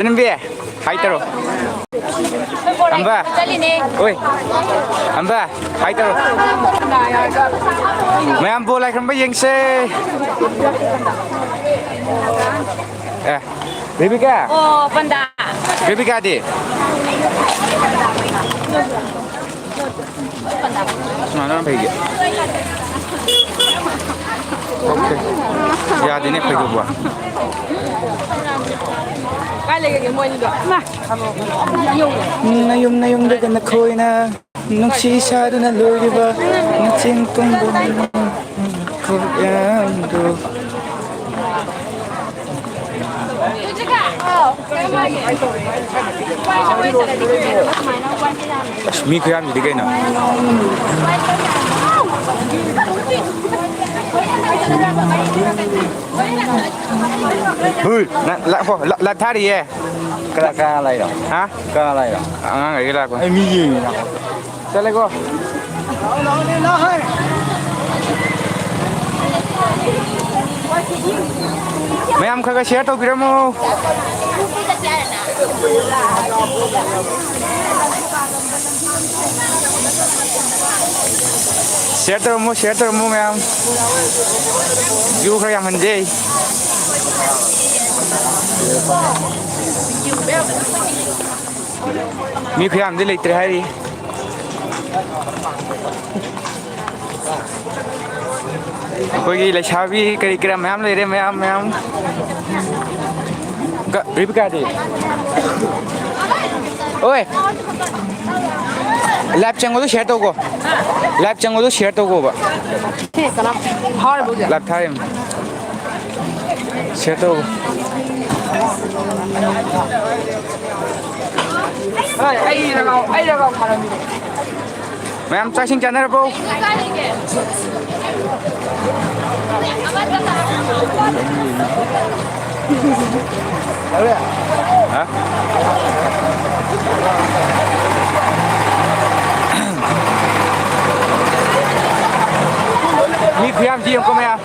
Nambi, hai taro. Amba. Oi. Amba, hai taro. Mayam boleh kan bayang se. Rebecca. Oh, panda. Rebecca di. Mana pergi? Okay. Ya, di ni pergi buat. Nayong dagan na ko'y na nung sisado na loy ba nating tumbong ko yando mi ko yam di na Hui, la thari ye. Cái này rồi Hả? cái này rồi Cái là em mi gì nè Sao lại cô? Mấy em khơi cái xe tôi kìa mô xe tôi mô mấy em dù khơi em hình gìมีพยายามได้เลยแต่ให้ดีคุยเลยชาวบีกรีกระแมมเลยเด้แมมก็รีบกันดิโอ้ยแลบจังก็ต้องแชร์ตัวกูแลบจังก็ต้องแชร์ตัวกูบ่แลบไทม์แชร์ตัวai ra đâu mà mẹ em cho xin chào nè bố hả mi khuyam gì không có mẹ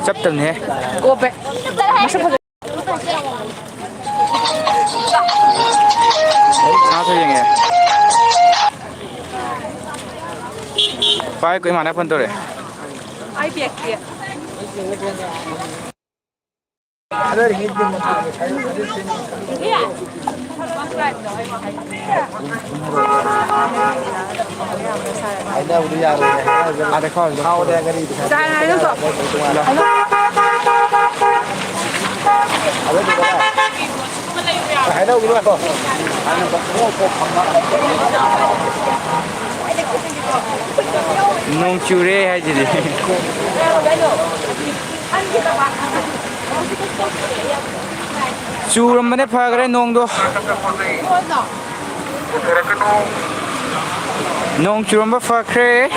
chấp từng thế sao thôi vậy phải cái mà nó phân tôi đấy Ai biết kìa. ada udah ya ada kau ada yang kali Jangan itu. ada udah kok nông chure hay gì chu làm mấy pha cái nông đó nông chu làm pha cái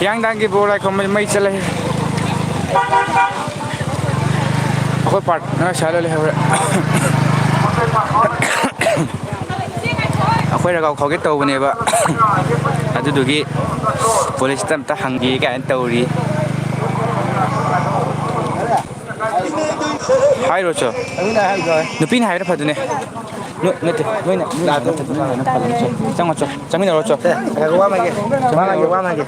yang đang cái bộ này không mấy chơi này, tôi part nó xả lên rồi, tôi làเขาcái tàu này vậy, ada tu cái police tam ta hàng gì cái tàu đi, hai rồi chứ, nó pin hai nó phải tu này. Nuôi nè, là tôi nó phải làm sao? Chẳng biết nào rồi. cái quá mày kìa.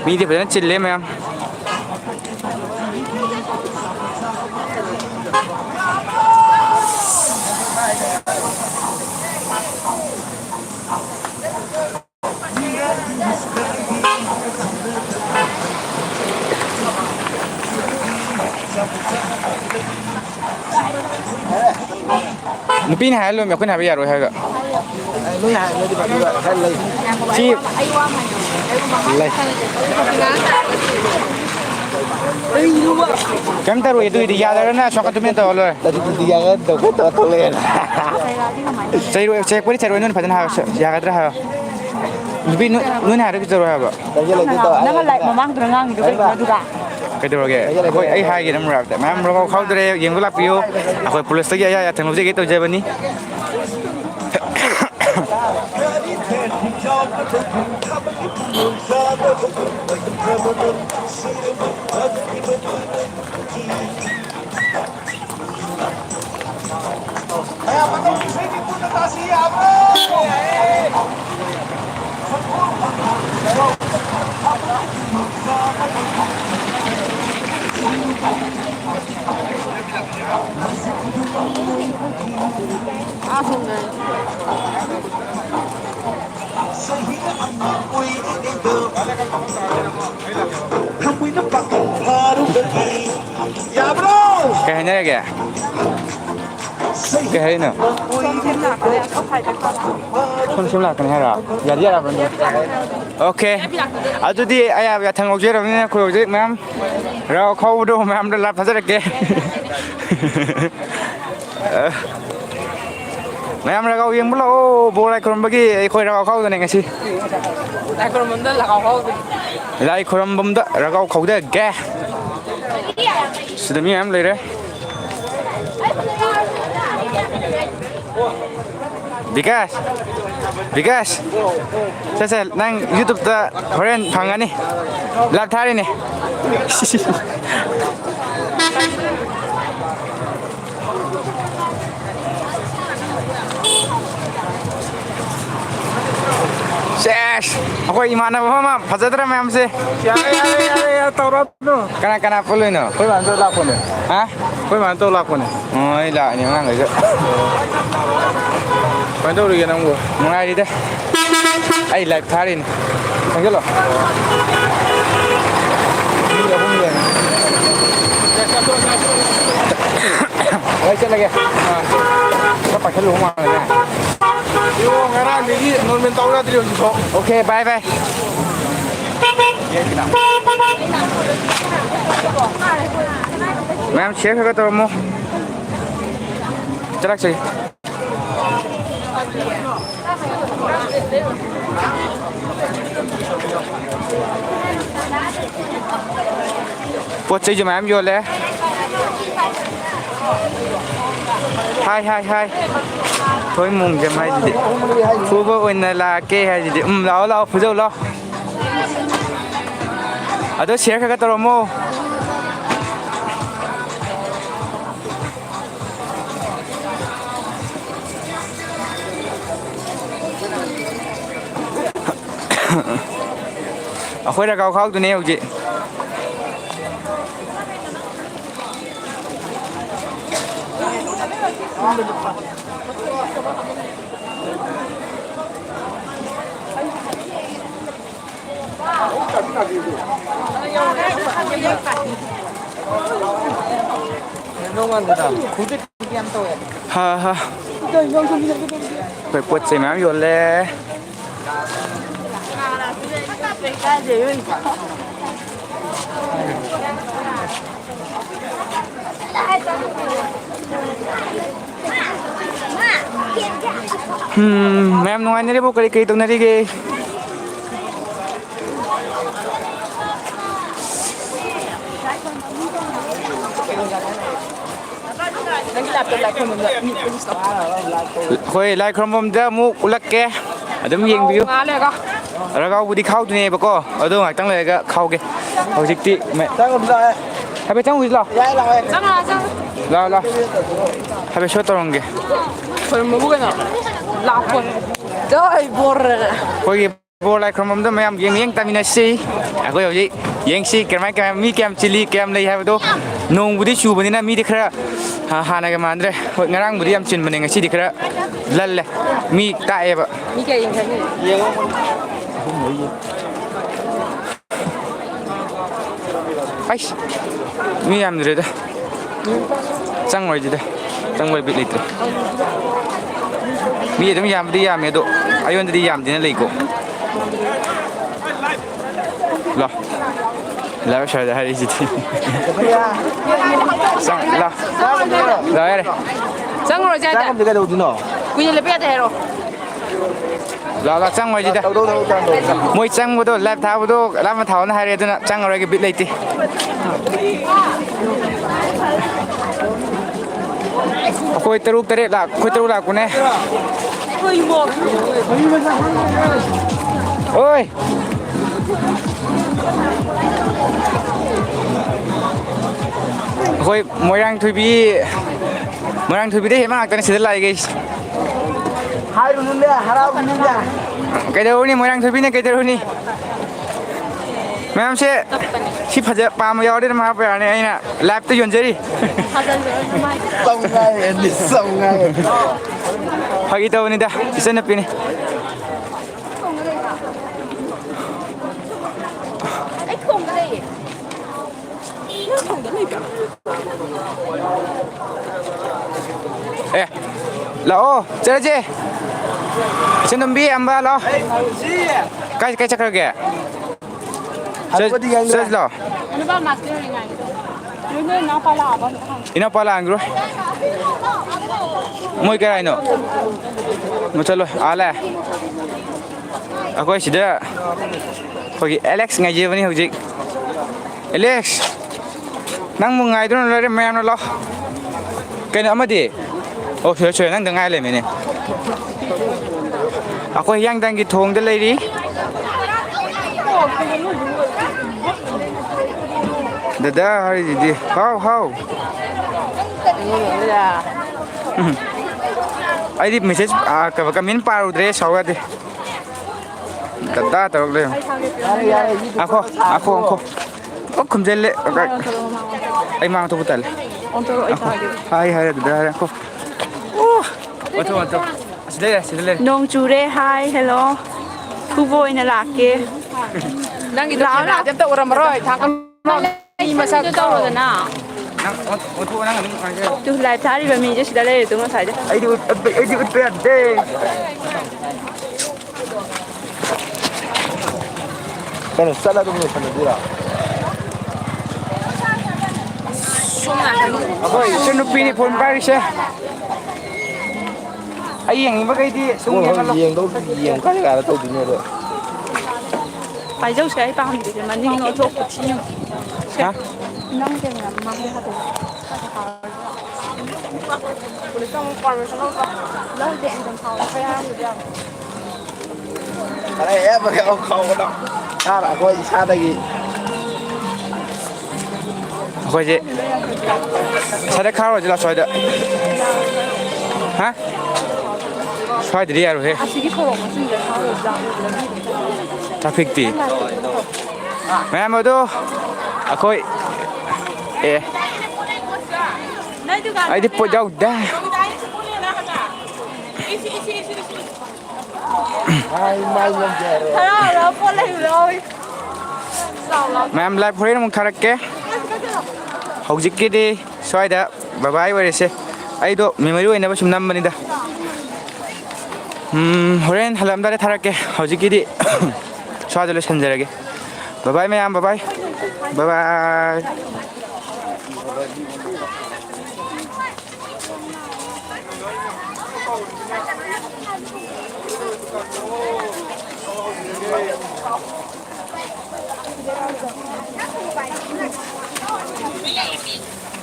Mình thì phải chỉnh lên em. nupi ni halo me ko na biya ro ha ga lúc này mới đi bắt được hay lấy chi lấy kem ta ro itu di ya da na shoka tu me to lo tadi dia kan tuh lên sai ro sai ko ni sai ro nun phajan ha ya ga dra ha nupi nun ha ro ki ro ha ba tadi lagi tuh Nó lại mà mang từ ngang thì cái nó ra. ไปดูแกโอ้ยไอ้ไฮกินน้ำรับแต่แม่เราเข้าตัวเองยังก็รับอยู่อ่ะคอย police ตะกี้ยาถึงรู้จักตัวเจ็บนี้แกเห็นยังไงแกเห็นเนอะคนชิมหลักกันให้หรออย่าเรียกอะไรแบบนี้โอเคเอาจุดที่ไอ้ยาทางออกเยอะแบบนี้คุยกับแม่เราเข้าดูแม่ได้รับภาษาเกแม่เราเองบุญเราโบราณคนเมื่อกี้ไอ้คนเราเข้าตัวไหนกันสิ Lại còn muốn là họ không. ไล่คนบ่มเด้อเราเข้าได้แกสุดมีแอมเลยเด้Because ใช่ๆนั่ง YouTube ตะเฮ้ยฟังกันนี่หลักฐานนี่Yes, aku imana mama, pasal mana sih? ya tao đó nó Kana puluh no. kau bantu laku nih Hah? kau bantu laku nih Oh, iya, ni mana lagi? bantu lagi nang gua Mulai deh. Ay, live tarin. Tanggal lo. ini aku nih Ay, lagi. Kau pakai lu mana ni? yo ngarang ni non mentau lah tadi untuk Okay, bye. Ma'am, share ka to mo. Chalak sige. Put sige ma'am yo le. Hai. Thôi mùng chấm hay gì phu vô bên là kê hay gì lo phu lo ở đó share cái tao mô ở khối ra cao khóc tụi neo chị nông ăn được không cũng thích ăn tôi ha phải quật xe máu vô le Ma'am nung ano rin po kay itong narigay Khôi lại không bom ra mu ulak ke adum yeng biu Ngã lên con. ra gao budi khau tu ne ba ko adu ngai tang le ga khau ke hau jik ti me đang còn rồi ha be tang wi lo dai rồi Chắc là chắc. la ha be shot rong ge Phần mà bugün à. Lão quần. Trời bor. khôi bo lại không bom da me am yeng yeng tamina si a ko yo ji yeng si kem kem mi kem chili kem le ha do nong budi chu bani na mi de khra ha na ga mandre hoi ngarang budi am chin bani nga si de khra lal le mi ta e ba Mi cái gì thế này. ai mi am rồi đó, sang ngoài gì đây, sang ngoài bị lịch rồi. มีꯑꯗꯨꯝ ꯌꯥꯝꯕꯗꯤ ꯌꯥꯝꯃꯦ ꯑꯗꯣ ꯑꯩꯉꯣꯟꯗꯗꯤ ꯌꯥꯝꯗꯦꯅ ꯂꯩꯀꯣ ꯂꯥ ꯂꯥꯛꯑꯣ ꯁ꯭ꯋꯥꯏꯗ ꯍꯥꯏꯔꯤꯁꯤꯗꯤ ꯂꯥ ꯂꯥꯛꯑꯣ ꯌꯥꯔꯦ ꯆꯪꯉꯨꯔꯣ ꯆꯥꯏꯗ ꯆꯥꯛ ꯑꯝꯇ ꯀꯩꯗꯧꯗꯣꯏꯅꯣ ꯀꯨꯏꯅ ꯂꯦꯞꯄ ꯌꯥꯗꯦ ꯍꯥꯏꯔꯣ ꯂꯥꯛ ꯆꯪꯉꯣꯏꯁꯤꯗ ꯃꯣꯏ ꯆꯪꯕꯗꯣ ꯂꯥꯏꯚ ꯊꯥꯕꯗꯣ ꯂꯥꯞꯅ ꯊꯥꯎꯑꯣꯅ ꯍꯥꯏꯔꯦ ꯑꯗꯨꯅ ꯆꯪꯉꯔꯣꯏꯒꯦ ꯕꯤꯠ ꯂꯩꯇꯦ ꯑꯩꯈꯣꯏ 3-4 ꯂꯥꯛ ꯑꯩꯈꯣꯏ 3 ꯂꯥꯛꯄꯅꯦ ꯑꯣꯏ ꯑꯩꯈꯣই ꯃꯣꯏꯔꯥꯡ ꯊꯣꯏꯕꯤꯗꯩ ꯍꯦꯟꯕ ꯉꯥꯛꯇꯅꯦ ꯁꯤꯗ ꯂꯥꯛꯏꯒꯩꯁꯦ ꯍꯥꯏꯔꯨꯅꯨꯅꯦ ꯍꯔꯥꯎꯕꯅꯤꯅꯦ ꯀꯩꯗꯧꯔꯨꯅꯤ ꯃꯣꯏꯔꯥꯡ ꯊꯣꯏꯕꯤꯅ ꯀꯩꯗꯧꯔꯨꯅꯤ ꯃꯌꯥꯝꯁꯦ ꯁꯤ ꯐꯖ ꯄꯥꯝꯕ ꯌꯥꯎꯔꯗꯤ ꯑꯗꯨꯝ ꯍꯥꯞꯄ ꯌꯥꯔꯅꯤ ꯑꯩꯅ ꯂꯥꯏꯚꯇ ꯌꯣꯟꯖꯔꯤ ꯆꯧꯉꯥꯏ ꯐꯥꯒꯤ ꯇꯧꯕꯅꯤꯗ ꯏꯆꯟꯅꯨꯄꯤꯅꯤ ꯑꯩ ꯊꯣꯡꯗ ꯂꯩꯌꯦ ꯅꯪ ꯊꯣꯡꯗ ꯂꯩꯕ꯭ꯔꯣ ꯑꯦ ꯂꯥꯛꯑꯣ ꯆꯠꯂꯁꯦ ꯏꯆꯟꯇꯣꯝꯕꯤ ꯑꯝꯕ ꯂꯥꯛꯑꯣ ꯀꯥꯏ ꯆꯠꯈ꯭ꯔꯒꯦ ꯍꯜꯂꯛꯄꯗꯤ ꯈꯪꯗ꯭ꯔꯦ ꯆꯠꯂꯁꯤ ꯂꯥꯛꯑꯣ ꯅꯨꯄꯥ ꯃꯥꯁꯇꯔ ꯑꯣꯏꯔꯤꯉꯥꯏꯒꯤꯗꯣ ꯅꯣꯏ ꯏꯅꯥꯎꯄꯥ ꯂꯥꯛꯑꯕ ꯑꯝꯇ ꯍꯪꯉꯨ ꯏꯅꯥꯎꯄꯥ ꯂꯥꯛꯑꯝꯈꯤꯔꯣꯏ ꯃꯣꯏ ꯀꯔꯥꯏꯅꯣ ꯆꯠꯂꯣꯏ ꯂꯥꯛꯑꯦ ꯑꯩꯈꯣꯏ ꯁꯤꯗ ꯑꯩꯈꯣꯏꯒꯤ ꯑꯦꯂꯦꯛꯁ ꯉꯥꯏꯖꯕꯅꯤ ꯍꯧꯖꯤꯛ ꯑꯦꯂꯦꯛꯁ ꯅꯪꯕꯨ ꯉꯥꯏꯗꯨꯅ ꯂꯣꯏꯔꯦ ꯃꯌꯥꯝꯅ ꯂꯥꯛꯑꯣ ꯀꯩꯅꯣ ꯑꯃꯗꯤ ꯑꯣ ꯁꯣꯏ ꯅꯪꯗ ꯉꯥꯏ ꯂꯩꯃꯤꯅꯦ ꯑꯩꯈꯣꯏ ꯍꯤꯌꯥꯡꯊꯥꯡꯒꯤ ꯊꯣꯡꯗ ꯂꯩꯔꯤ ꯗꯗꯥ ꯍꯥꯏꯔꯤꯁꯤꯗꯤ ꯍꯥꯎ ꯑꯩꯗꯤ ꯃꯦꯁꯦꯖ ꯀꯃꯦꯟ ꯄꯥꯔꯨꯗ꯭ꯔꯦ ꯁꯥꯎ ꯌꯥꯗꯦ ꯗꯗꯥ ꯇꯧꯔꯛ ꯂꯩ ꯑꯈꯣ ꯑꯣ ꯈꯨꯝꯖꯤꯜꯂꯦ ꯑꯩ ꯃꯥꯡ ꯊꯣꯛꯄ ꯇꯜꯂꯦ ꯍꯥꯏꯔꯦ ꯑꯗꯨꯗ ꯍꯥꯏꯔꯦꯀꯣ ꯑꯣꯟꯊꯣꯛ ꯁꯤꯗ ꯂꯩꯔꯦ ꯅꯣꯡ ꯆꯨꯔꯦ ꯍꯥꯏ ꯍꯦꯜꯂꯣ ꯊꯨꯕ ꯑꯣꯏꯅ ꯂꯥꯛꯀꯦ ꯅꯪꯒꯤꯗꯣ ꯀꯦꯃꯦꯔꯥꯗꯤ ꯑꯝꯇ ꯎꯔꯝꯃꯔꯣꯏ ꯃꯤ ꯃꯁꯛ ꯇꯧꯔꯣꯗꯅ ꯅꯪ ꯑꯣꯟꯊꯣꯛ ꯅꯪ ꯑꯗꯨꯝ ꯉꯥꯡꯖꯔꯣ ꯇꯨ ꯂꯥꯏꯚ ꯊꯥꯔꯤꯕ ꯃꯤꯁꯦ ꯁꯤꯗ ꯂꯩꯔꯦ ꯉꯁꯥꯏꯗ ꯑꯩꯗꯤ ꯎꯠꯄ ꯌꯥꯗꯦ ꯀꯩꯅꯣ ꯆꯠꯂ ꯑꯗꯨꯝ ꯂꯣꯏꯁꯜꯂꯗꯣꯏꯔꯣ ꯑꯩꯈꯣꯏ ꯏꯆꯟꯅꯨꯄꯤꯅꯤ ꯐꯣꯟ ꯄꯥꯏꯔꯤꯁꯦ ꯑꯩ ꯌꯦꯡꯅꯤꯡꯕꯈꯩꯗꯤ ꯁꯨꯝ ꯃꯣꯏ ꯌꯦꯡꯍꯜꯂꯣ ꯌꯦꯡ ꯀꯥꯏꯗ ꯇꯧꯗꯣꯏꯅꯣꯗꯣ ꯄꯥꯏꯖꯧꯁꯦ ꯑꯩ ꯄꯥꯝꯗ꯭ꯔꯤꯁꯦ ꯃꯅꯤꯡ ꯑꯣꯟꯊꯣꯛꯄ ꯊꯤꯌꯨ ꯍꯥ ꯅꯪ ꯀꯦꯃꯦꯔꯥ ꯃꯃꯥꯡꯗ ꯍꯥꯞꯄꯣ ꯄꯨꯂꯤꯁꯇ ꯑꯃꯨꯛ ꯄꯥꯔꯃꯤꯁꯟ ꯂꯧꯗ꯭ꯔꯣ ꯂꯧꯗꯦ ꯑꯗꯨꯝ ꯊꯥꯎ ꯈꯔ ꯌꯥꯔꯝꯕꯗꯤ ꯌꯥꯕ ꯈꯔ ꯍꯦꯛ ꯈꯥꯎꯕꯗꯣ ꯑꯩꯈꯣꯏ ꯏꯁꯥꯗꯒꯤ ꯑꯩꯈꯣꯏꯁꯦ ꯁ꯭ꯋꯥꯏꯗ ꯈꯥꯎꯔꯁꯤ ꯂꯥꯎ ꯁ꯭ꯋꯥꯏꯗ ꯍꯥ ꯁ꯭ꯋꯥꯏꯗꯗꯤ ꯌꯥꯔꯣꯏꯍꯦ ꯑꯁꯤꯒꯤ ꯁꯣꯔꯣꯛ ꯃꯆꯤꯟꯗ ꯊꯥꯎꯔꯁꯨ ꯇ꯭ꯔꯥꯐꯤꯛꯇꯤ ꯃꯌꯥꯝ ꯑꯗꯣ ꯑꯩꯈꯣꯏ ꯑꯦ ꯑꯩꯗꯤ ꯄꯣꯠ ꯌꯥꯎꯗꯦ ꯍꯔꯥꯎ ꯄꯣꯠ ꯂꯩꯕ ꯌꯥꯎꯏ ꯃꯌꯥꯝ ꯂꯥꯏꯚ ꯍꯣꯔꯦꯟ ꯑꯃꯨꯛ ꯊꯥꯔꯛꯀꯦ ꯍꯧꯖꯤꯛꯀꯤꯗꯤ ꯁ꯭ꯋꯥꯏꯗ ꯕꯕꯥꯏ ꯑꯣꯏꯔꯁꯦ ꯑꯩꯗꯣ ꯃꯦꯃꯣꯔꯤ ꯑꯣꯏꯅꯕ ꯁꯨꯝ ꯅꯝꯕꯅꯤꯗ ꯍꯣꯔꯦꯟ ꯍꯜꯂꯛꯑꯝꯗꯥꯏꯗ ꯊꯥꯔꯛꯀꯦ ꯍꯧꯖꯤꯛꯀꯤꯗꯤ ꯁ꯭ꯋꯥꯏꯗ ꯂꯣꯏꯁꯤꯟꯖꯔꯒꯦ ꯕꯕꯥꯏ ꯃꯌꯥꯝ ꯕꯕꯥꯏ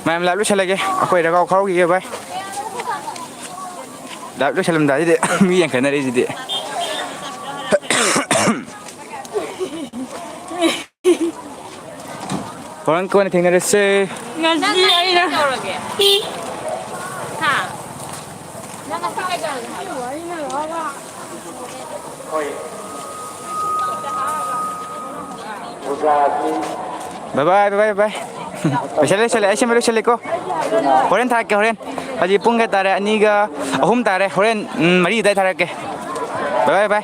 ꯃꯌꯥꯝ ꯂꯥꯏꯚ ꯂꯣꯏꯁꯤꯜꯂꯒꯦ ꯑꯩꯈꯣꯏ ꯔꯒꯥꯎ ꯈꯥꯎꯈꯤꯒꯦ ꯚꯥꯏ ꯂꯥꯏꯚ ꯂꯣꯏꯁꯜꯂꯝꯗꯥꯏꯁꯤꯗꯤ ꯃꯤ ꯌꯦꯡꯈꯠꯅꯔꯤꯁꯤꯗꯤ ꯍꯣꯔꯦꯟ ꯀꯣꯟꯅ ꯊꯦꯡꯅꯔꯁꯦ ꯉꯁꯤ ꯑꯩꯅ ꯍꯥ ꯅꯪ ꯉꯁꯤ ꯀꯩꯗꯧꯔꯒꯦ ꯕꯥꯏ ꯂꯣꯏꯁꯜꯂꯦ ꯑꯩ ꯁꯦꯝꯕ ꯂꯣꯏꯁꯜꯂꯦꯀꯣ ꯍꯣꯔꯦꯟ ꯊꯥꯔꯛꯀꯦ ꯍꯣꯔꯦꯟ ꯍꯧꯖꯤꯛ ꯄꯨꯡ ꯀꯌꯥ ꯇꯥꯔꯦ 2ꯒ 3 ꯇꯥꯔꯦ ꯍꯣꯔꯦꯟ 4 ꯑꯗꯥꯏ ꯊꯥꯔꯛꯀꯦ ꯕꯥꯏ